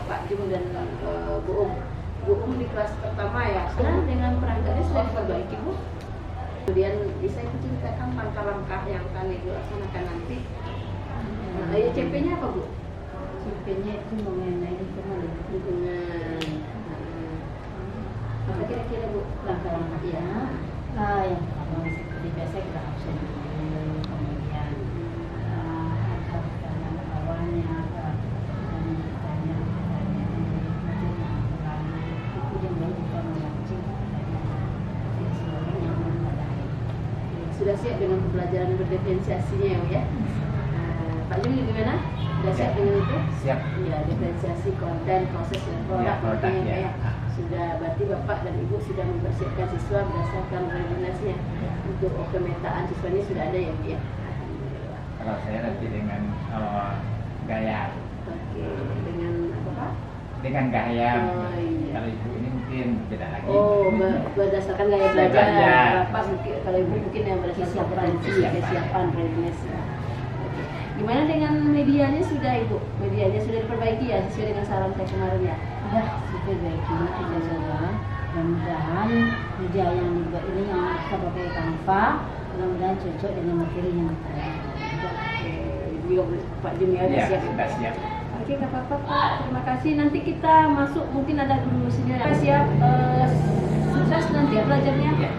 Pak Jum dan Bu di kelas pertama ya. Nah, dengan perangkatnya sudah diperbaiki Bu. Kemudian bisa ceritakan langkah-langkah yang akan Ibu laksanakan nanti. CP-nya apa Bu? CP-nya itu mengenai lingkungan. Apa kira-kira Bu langkah-langkahnya? Yang pertama seperti biasa kita absen dulu, kemudian ada pertanyaan awalnya dan ditanya itu yang baru kita memancing dari seluruh yang memadai. Sudah siap dengan pembelajaran berdiferensiasinya ya? Pak Jum gimana? Sudah siap dengan itu? Siap. Ya, diferensiasi konten, proses dan produk ya. Sudah, berarti Bapak dan Ibu sudah mempersiapkan siswa berdasarkan rekomendasinya untuk pemetaan siswanya sudah ada ya Bu ya? Kalau saya nanti dengan gaya. Oke, dengan apa Pak? Dengan gaya. Oh, iya. Kalau Ibu ini mungkin beda lagi. Oh, berdasarkan gaya belajar. Bapak mungkin, kalau Ibu mungkin yang berdasarkan kompetensi, kesiapan, readiness. Oke. Gimana dengan medianya sudah Ibu? Medianya sudah diperbaiki ya sesuai dengan saran saya kemarin ya? Sudah diperbaiki tidak saja. Mudah-mudahan media yang dibuat ini yang kita pakai Canva, mudah-mudahan cocok dengan materi yang kita Ibu Pak Jum ya sudah siap. Sudah siap. Oke, nggak apa-apa Pak. Terima kasih. Nanti kita masuk mungkin ada dulu sendiri. Siap. Sukses nanti ya belajarnya. Ya.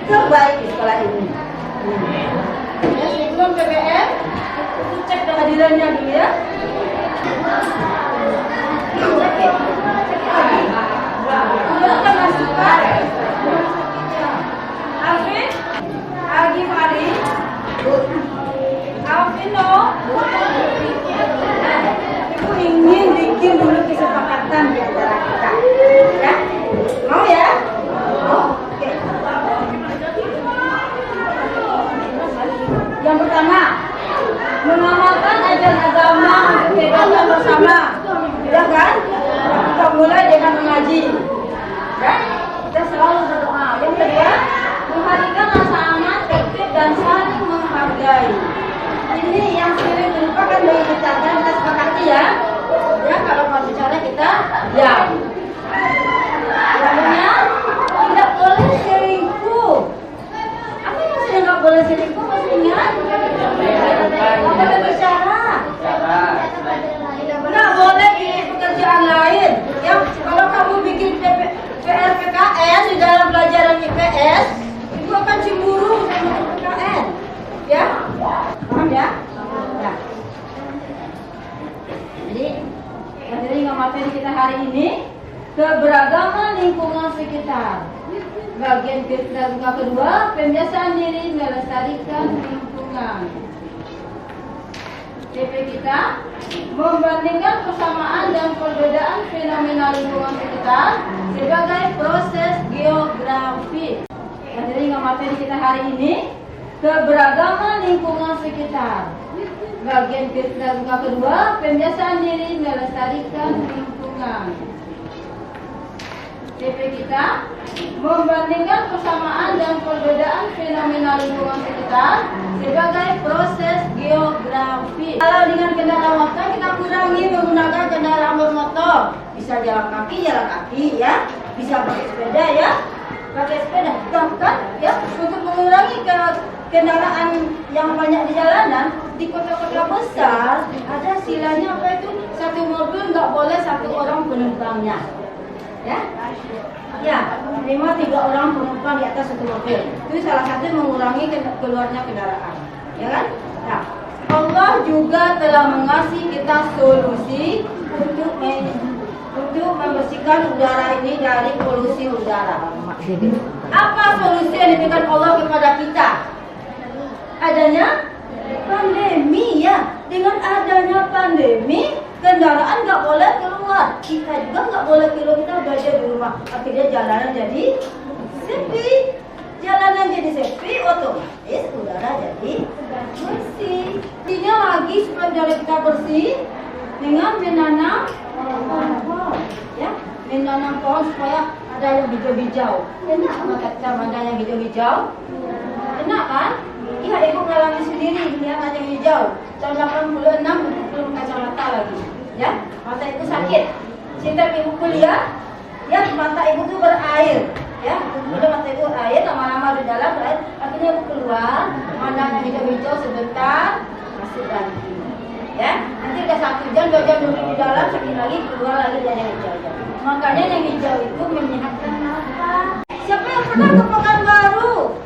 Terbaik di sekolah ini. Ya, sebelum PBM, itu cek kehadirannya dulu ya. Udah akan masukkan. Alvin, Agi Fari, Alvino, Ibu ingin bikin dulu kesepakatan di antara kita, ya? Mau ya? Oke. Yang pertama, mengamalkan ajaran agama kegiatan bersama, ya kan? Kita mulai dengan mengaji, ya? Kita selalu berdoa. Yang kedua, menghadirkan rasa aman, tertib dan saling menghargai. Ini yang sering merupakan bagi kita dan kita sepakati ya. Ya, kalau mau bicara kita diam. Selanjutnya, tidak boleh selingkuh. Apa maksudnya nggak boleh selingkuh? Maksudnya apa bicara? Nggak boleh pilih pekerjaan lain. Ya, kalau kamu bikin PR PKN di dalam pelajaran IPS, itu akan cemburu sama PKN. Ya, paham ya? Ya. Jadi, materi materi kita hari ini keberagaman lingkungan sekitar. Bagian kedua, pembiasaan diri melestarikan lingkungan. CP kita membandingkan persamaan dan perbedaan fenomena lingkungan sekitar sebagai proses geografi. Materi kita hari ini keberagaman lingkungan sekitar. Bagian kedua, pembiasaan diri melestarikan lingkungan. CP kita membandingkan persamaan dan perbedaan fenomena lingkungan sekitar sebagai proses geografi. Kalau dengan kendaraan motor kita kurangi menggunakan kendaraan bermotor, bisa jalan kaki ya, bisa pakai sepeda ya, pakai sepeda, kan ya, untuk mengurangi kendaraan yang banyak di jalanan, di kota-kota besar ada silanya apa itu? Satu mobil nggak boleh satu orang penumpangnya. Ya? Ya, minimal 3 orang penumpang di atas satu mobil. Itu salah satu mengurangi keluarnya kendaraan. Ya kan? Nah, Allah juga telah mengasih kita solusi untuk membersihkan udara ini dari polusi udara. Apa solusi yang diberikan Allah kepada kita? Adanya pandemi ya. Dengan adanya pandemi, kendaraan nggak boleh keluar. Kita juga nggak boleh keluar, kita belajar di rumah. Akhirnya jalanan jadi sepi. Jalanan jadi sepi, otomatis udara jadi bersih. Intinya lagi supaya udara kita bersih dengan menanam pohon, ya, menanam pohon supaya ada yang hijau-hijau. Enak makan ada yang hijau-hijau. Enak kan? Iya, ibu mengalami sendiri lihat ada yang hijau. Tahun 86 belum kacamata lagi, ya. Mata ibu sakit. Setiap ibu kuliah, ya mata ibu tuh berair. Ya, udah mata ibu air, lama-lama di dalam berair, akhirnya ibu keluar, mandang hijau-hijau sebentar, masuk lagi. Ya, nanti udah 1 jam, 2 jam duduk di dalam, sakit lagi, keluar lagi dari yang hijau. Makanya yang hijau itu menyehatkan nafas. Siapa yang pernah ke Pekanbaru?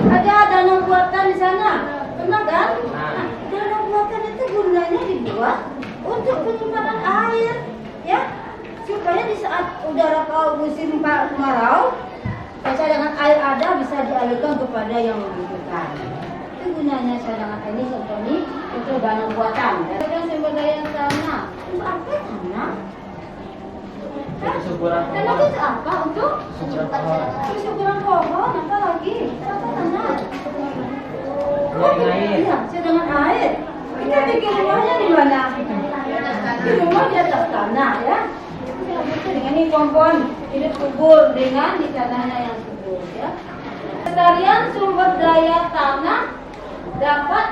Ada danau buatan di sana, pernah kan? Nah, danau buatan itu gunanya dibuat untuk penyimpanan air, ya. Supaya di saat udara musim kemarau, cadangan air ada bisa dialirkan kepada yang membutuhkan. Itu gunanya cadangan air ini seperti untuk danau buatan. Dan sumber daya tanah, untuk apa tanah? Tanah itu apa? Untuk kesuburan pohon, apa lagi? Apa tanah? Iya, cadangan air. Kita bikin rumahnya di mana? Di rumah di atas tanah, ya. Dengan ini pohon hidup subur dengan di tanahnya yang subur, ya. Pelestarian sumber daya tanah dapat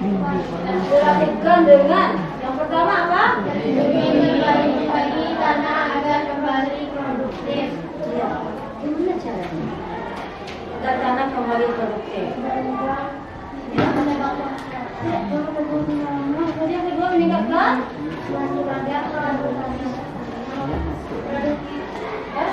dilakukan dengan yang pertama apa? Bagi tanah agar kembali produktif. Ya, gimana caranya? Agar tanah kembali produktif. Ya, yang kedua meningkatkan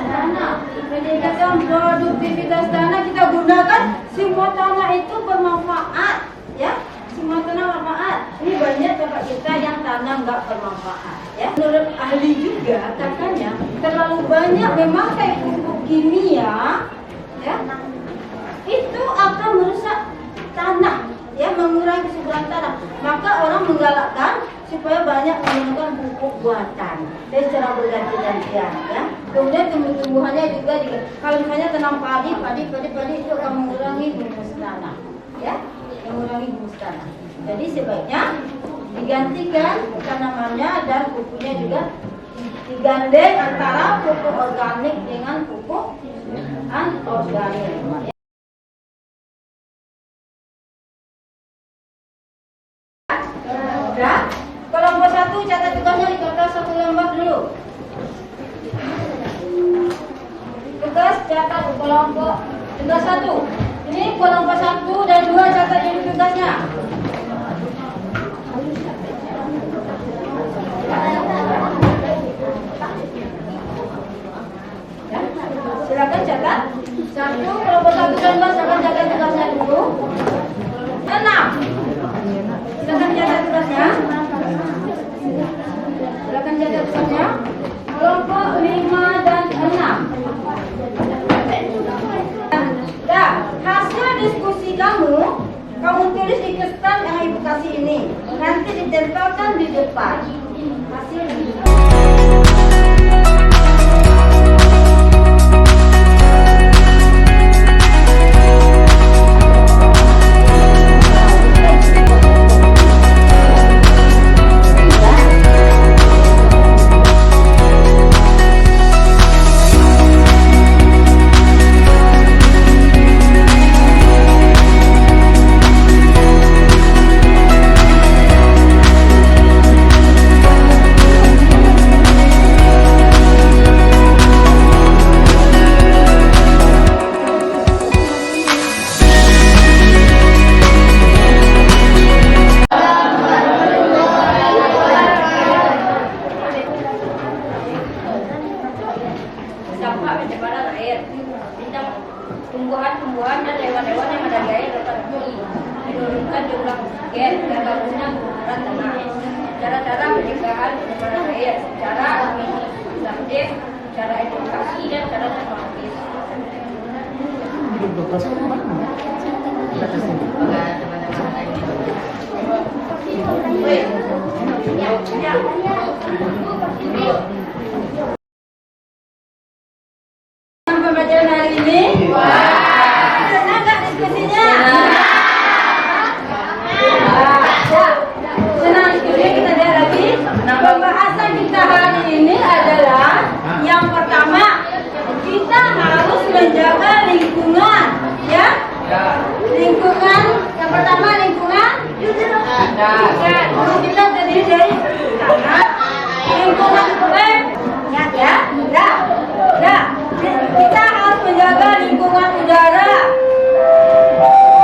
tanah. Meningkatkan produktivitas tanah, kita gunakan semua tanah itu bermanfaat, ya. Semua tanah bermanfaat. Ini banyak tempat kita yang tanah nggak bermanfaat, ya. Menurut ahli juga katanya terlalu banyak memakai pupuk kimia, ya, itu akan merusak tanah, ya, mengurangi kesuburan tanah. Maka orang menggalakkan supaya banyak menggunakan pupuk buatan dan secara berganti-gantian, ya. Kemudian tumbuh-tumbuhannya juga kalau misalnya tanam padi itu akan mengurangi humus tanah, ya, mengurangi humus tanah. Jadi sebaiknya digantikan tanamannya dan pupuknya juga digandeng antara pupuk organik dengan pupuk anorganik. Ya, kelompok 1 catat tugasnya di kertas 1 lembar dulu. Tugas catat kelompok tugas 1. Ini kelompok 1 dan 2 catat ini tugasnya. Ya, silakan catat. 1 kelompok 1 dan 2 silakan catat tugasnya dulu. 6. Silakan catat tugasnya. Silakan catat tugasnya. Kelompok 5 dan 6. Nah, hasil diskusi kamu tulis di kertas yang ibu kasih ini. Nanti ditempelkan di depan. Hasil pertama pencemaran air. Bintang tumbuhan-tumbuhan dan hewan-hewan yang ada di air dapat menurunkan jumlah oksigen dan bagusnya penggunakan tanah. Cara-cara pencegahan pencemaran air, cara administratif, cara edukasi dan cara teknologis. Pembelajaran hari ini. Senang nggak diskusinya? Senang diskusinya. Kita lihat lagi. Pembahasan kita hari ini adalah yang pertama, kita harus menjaga lingkungan, ya. Lingkungan yang pertama lingkungan. Kita terdiri dari tanah, lingkungan ya. Kita harus menjaga lingkungan udara,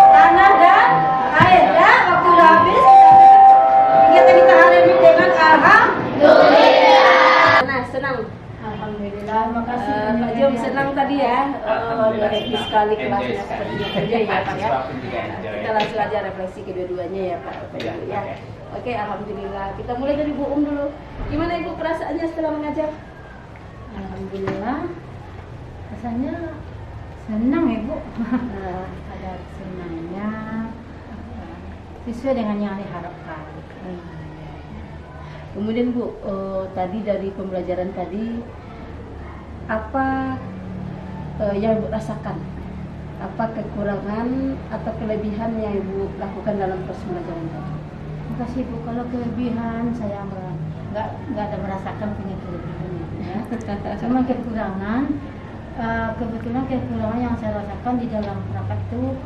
tanah dan air. Ya, waktu udah habis. Kegiatan kita hari ini dengan alhamdulillah. Senang. Alhamdulillah, makasih Pak Jom senang tadi ya. Happy sekali kelasnya seperti biasa ya Pak ya. Kita langsung aja refleksi kedua-duanya ya Pak. Ya. Oke, alhamdulillah. Kita mulai dari Bu dulu. Gimana Ibu perasaannya setelah mengajar? Alhamdulillah, rasanya senang ya Bu. Ada senangnya, sesuai dengan yang diharapkan. Kemudian Bu, tadi dari pembelajaran tadi apa yang Ibu rasakan? Apa kekurangan atau kelebihan yang Ibu lakukan dalam proses pembelajaran tadi? Terima kasih Bu. Kalau kelebihan saya nggak ada merasakan punya kelebihannya. Ya. Cuma kekurangan, kebetulan kekurangan yang saya rasakan di dalam perangkat itu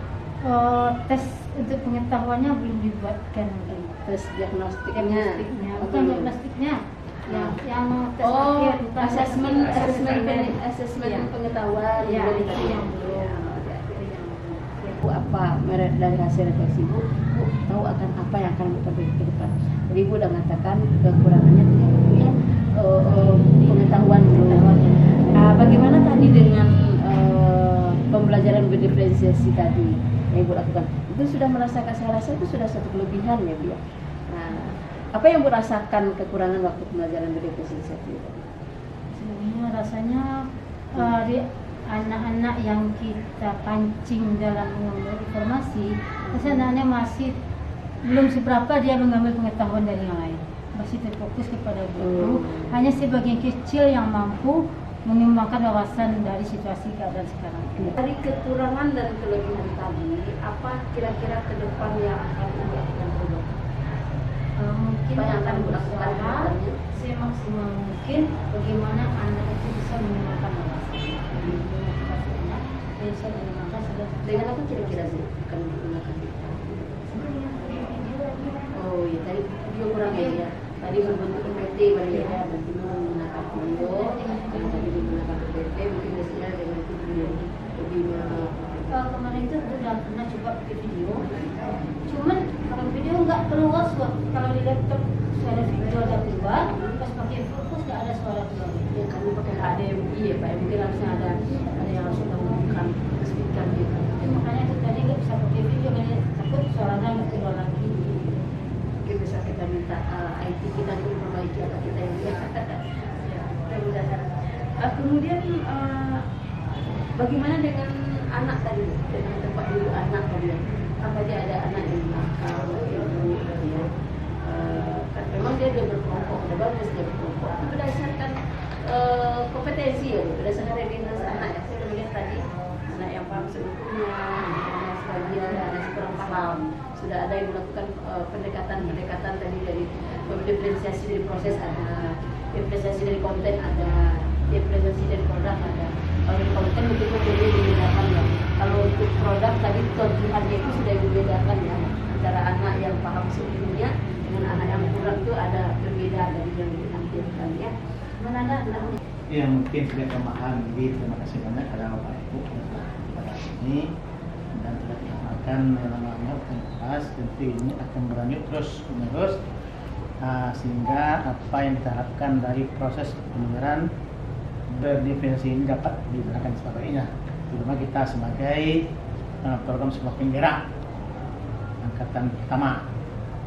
tes untuk pengetahuannya belum dibuatkan mungkin. Tes diagnostiknya. Bukan diagnostiknya, yang tes Oh, akhir, bukan asesmen Iya. pengetahuan. Ya, dari itu tadi. yang belum. Bu, apa dari hasil refleksi Bu tahu akan apa yang akan Ibu perbaiki ke depan. Jadi Ibu udah mengatakan kekurangannya itu ya pengetahuan belum. Bagaimana tadi dengan pembelajaran berdiferensiasi tadi yang Ibu lakukan? Itu sudah merasakan, saya rasa itu sudah satu kelebihan ya Bu ya. Nah, apa yang Ibu rasakan kekurangan waktu pembelajaran berdiferensiasi tadi? Sebenarnya rasanya di anak-anak yang kita pancing dalam mengambil informasi, sebenarnya masih belum seberapa dia mengambil pengetahuan dari yang lain. Masih terfokus kepada guru, hanya sebagian kecil yang mampu mengembangkan wawasan dari situasi keadaan sekarang. Dari kekurangan dan kelebihan tadi, apa kira-kira ke depan yang akan Ibu lakukan dulu? Mungkin Apa yang akan akan Ibu lakukan ke berusaha depannya? semaksimal mungkin bagaimana anak itu bisa mengembangkan wawasan. Dengan apa kira-kira sih akan digunakan? Oh iya, tadi video kurang ya. Tadi berbentuk PPT berarti ya, berarti menggunakan video yang tadi digunakan PPT, mungkin biasanya dengan video lebih Kemarin itu sudah pernah coba pakai video, cuman kalau video nggak keluar suara. Kalau di laptop suara video ada keluar, pas pakai fokus nggak ada suara keluar. ya kami pakai HDMI ya Pak, mungkin harusnya ada yang harus kita hubungkan speaker gitu. Makanya itu tadi nggak bisa pakai video, karena takut suaranya nggak keluar lagi. Mungkin bisa kita minta IT kita untuk memperbaiki apa kita yang ya. Mudah-mudahan. Kemudian bagaimana dengan anak tadi, dengan tempat duduk anak tadi? Apa dia ada anak yang nakal, ibu, ya? Kan memang dia udah berkelompok, udah bagus dia berkelompok. Tapi berdasarkan kompetensi ya, berdasarkan readiness anak ya. Saya udah lihat tadi anak yang paham sebetulnya, sebagian ada yang kurang paham. Sudah ada yang melakukan pendekatan tadi dari diferensiasi dari proses ada, diferensiasi dari konten ada, diferensiasi dari produk ada. Kalau dari konten betul-betul boleh dibedakan ya. Kalau untuk produk tadi kebutuhannya itu sudah dibedakan ya, antara anak yang paham sebelumnya dengan anak yang kurang itu ada berbeda dari yang ditampilkan ya. Mana ada anak? Ya mungkin sudah memahami. Terima kasih banyak kepada Bapak Ibu pada ini dan telah diamalkan namanya kelas. Tentu ini akan berlanjut terus menerus sehingga apa yang kita harapkan dari proses pembelajaran berdefinisi ini dapat digunakan sebagainya, terutama kita sebagai program sebuah penggerak angkatan pertama.